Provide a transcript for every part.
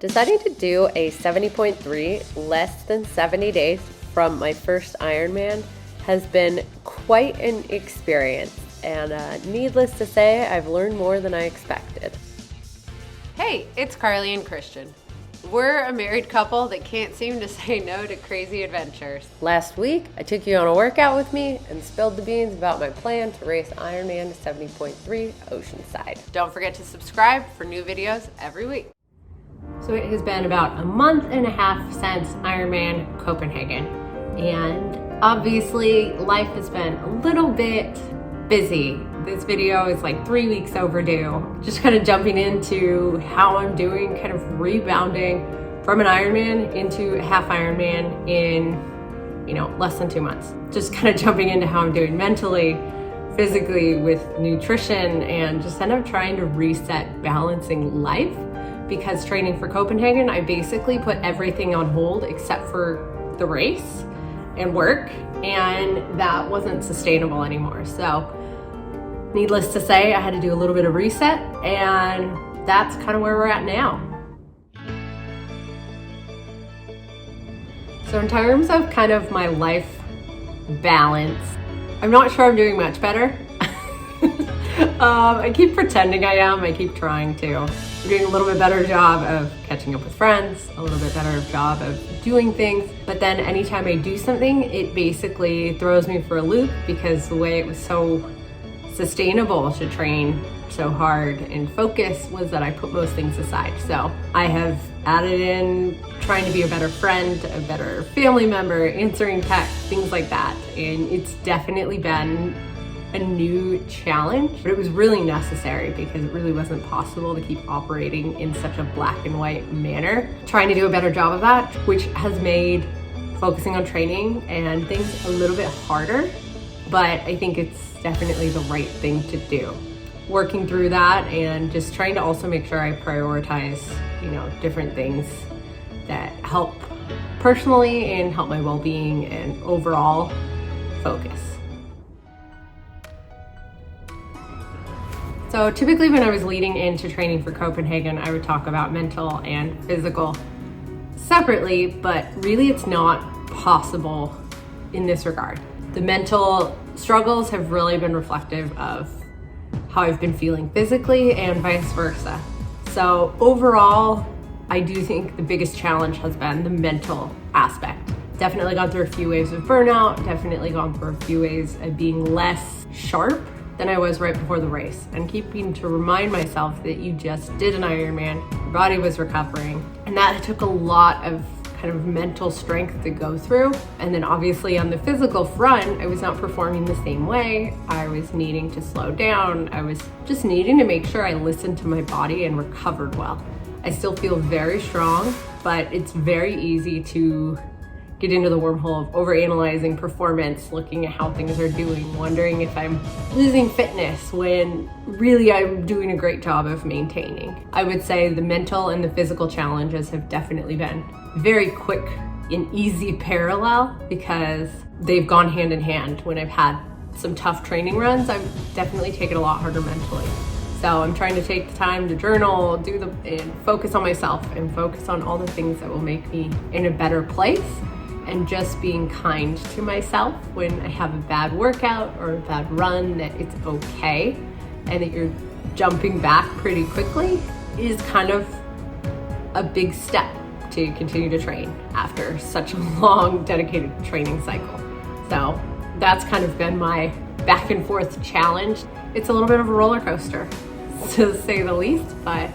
Deciding to do a 70.3 less than 70 days from my first Ironman has been quite an experience, and needless to say, I've learned more than I expected. Hey, it's Carleigh and Christian. We're a married couple that can't seem to say no to crazy adventures. Last week, I took you on a workout with me and spilled the beans about my plan to race Ironman 70.3 Oceanside. Don't forget to subscribe for new videos every week. So it has been about a month and a half since Ironman Copenhagen, and obviously life has been a little bit busy. This video is like 3 weeks overdue. Just kind of jumping into how I'm doing, kind of rebounding from an Ironman into a half Ironman in, less than 2 months. Just kind of jumping into how I'm doing mentally, physically, with nutrition, and just kind of trying to reset balancing life. Because training for Copenhagen, I basically put everything on hold except for the race and work, and that wasn't sustainable anymore. So needless to say, I had to do a little bit of reset, and that's kind of where we're at now. So in terms of kind of my life balance, I'm not sure I'm doing much better. I keep pretending I am. I keep trying to. I'm doing a little bit better job of catching up with friends, a little bit better job of doing things. But then anytime I do something, it basically throws me for a loop, because the way it was so sustainable to train so hard and focus was that I put most things aside. So I have added in trying to be a better friend, a better family member, answering texts, things like that. And it's definitely been a new challenge, but it was really necessary because it really wasn't possible to keep operating in such a black and white manner. Trying to do a better job of that, which has made focusing on training and things a little bit harder, but I think it's definitely the right thing to do. Working through that and just trying to also make sure I prioritize, different things that help personally and help my well-being and overall focus. So typically when I was leading into training for Copenhagen, I would talk about mental and physical separately, but really it's not possible in this regard. The mental struggles have really been reflective of how I've been feeling physically and vice versa. So overall, I do think the biggest challenge has been the mental aspect. Definitely gone through a few waves of burnout, definitely gone through a few waves of being less sharp than I was right before the race, and keeping to remind myself that you just did an Ironman, your body was recovering, and that took a lot of kind of mental strength to go through. And then obviously on the physical front, I was not performing the same way. I was needing to slow down. I was just needing to make sure I listened to my body and recovered well. I still feel very strong, but it's very easy to get into the wormhole of overanalyzing performance, looking at how things are doing, wondering if I'm losing fitness when really I'm doing a great job of maintaining. I would say the mental and the physical challenges have definitely been very quick and easy parallel, because they've gone hand in hand. When I've had some tough training runs, I've definitely taken a lot harder mentally. So I'm trying to take the time to journal, and focus on myself and focus on all the things that will make me in a better place. And just being kind to myself when I have a bad workout or a bad run, that it's okay and that you're jumping back pretty quickly is kind of a big step to continue to train after such a long dedicated training cycle. So that's kind of been my back and forth challenge. It's a little bit of a roller coaster, to say the least, but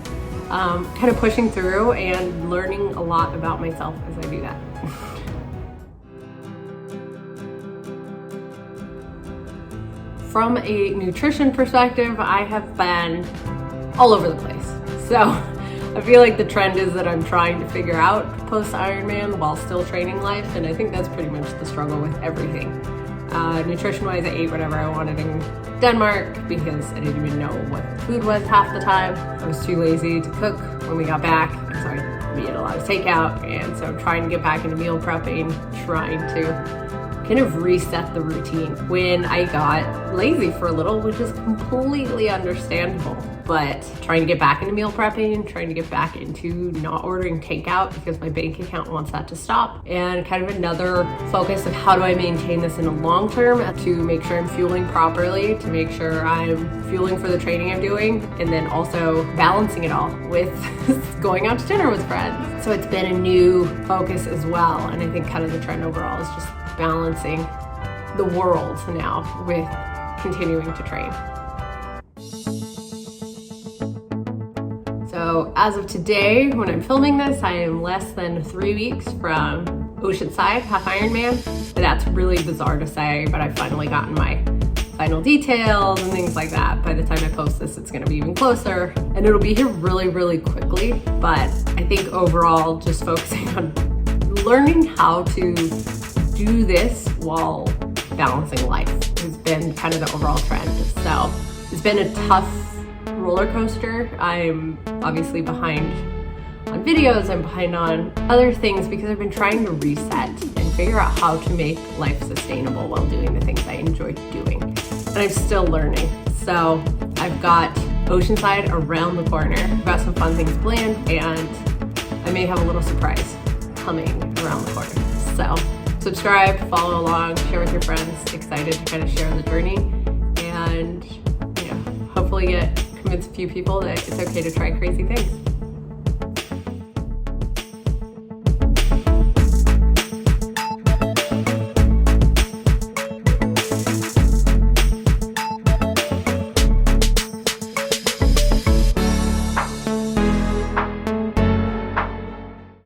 kind of pushing through and learning a lot about myself as I do that. From a nutrition perspective, I have been all over the place. So I feel like the trend is that I'm trying to figure out post-Ironman while still training life, and I think that's pretty much the struggle with everything. Nutrition-wise, I ate whatever I wanted in Denmark because I didn't even know what food was half the time. I was too lazy to cook when we got back, and so we ate a lot of takeout, and so I'm trying to get back into meal prepping, trying to kind of reset the routine when I got lazy for a little, which is completely understandable. But trying to get back into meal prepping, trying to get back into not ordering takeout because my bank account wants that to stop, and kind of another focus of how do I maintain this in the long term to make sure I'm fueling properly, to make sure I'm fueling for the training I'm doing, and then also balancing it all with going out to dinner with friends. So it's been a new focus as well, and I think kind of the trend overall is just balancing the world now with continuing to train. So as of today, when I'm filming this, I am less than 3 weeks from Oceanside, half Ironman. That's really bizarre to say, but I've finally gotten my final details and things like that. By the time I post this, it's gonna be even closer, and it'll be here really, really quickly. But I think overall, just focusing on learning how to do this while balancing life has been kind of the overall trend. So it's been a tough roller coaster. I'm obviously behind on videos, I'm behind on other things because I've been trying to reset and figure out how to make life sustainable while doing the things I enjoy doing. And I'm still learning. So I've got Oceanside around the corner. I've got some fun things planned, and I may have a little surprise coming around the corner. So subscribe, follow along, share with your friends. Excited to kind of share the journey, and hopefully convince a few people that it's okay to try crazy things.